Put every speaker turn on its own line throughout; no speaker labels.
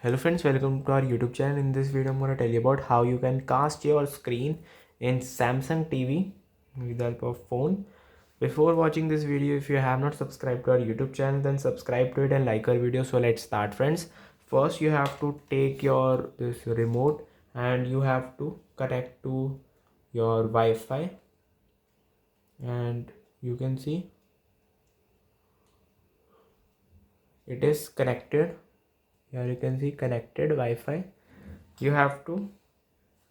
Hello friends, welcome to our YouTube channel. In this video I'm going to tell you about how you can cast your screen in Samsung TV with the help of phone. Before watching this video, if you have not subscribed to our YouTube channel, then subscribe to it and like our video. So let's start friends. First you have to take your this remote and you have to connect to your Wi-Fi, and you can see it is connected. Here you can see connected Wi-Fi. You have to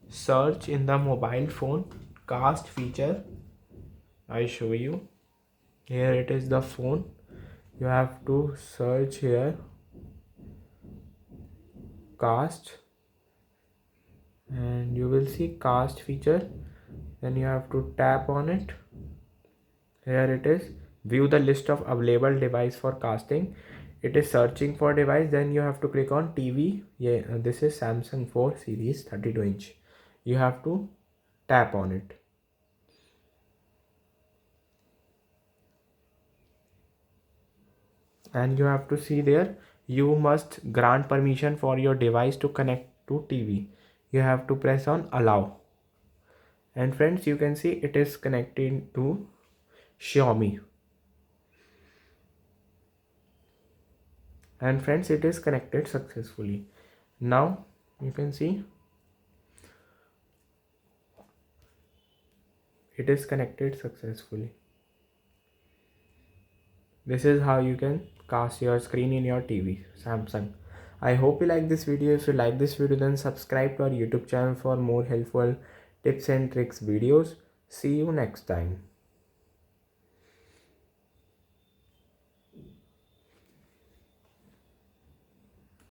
search in the mobile phone cast feature. I show you. Here it is the phone. You have to search here cast and you will see cast feature. Then you have to tap on it. Here it is, view the list of available device for casting. It is searching for device. Then you have to click on TV. Yeah, this is Samsung 4 series 32-inch. You have to tap on it. And you have to see there, you must grant permission for your device to connect to TV. You have to press on allow. And friends, you can see it is connected to Xiaomi. And friends, it is connected successfully. Now you can see it is connected successfully. This is how you can cast your screen in your TV Samsung. I hope you like this video. If you like this video, then subscribe to our YouTube channel for more helpful tips and tricks videos. See you next time.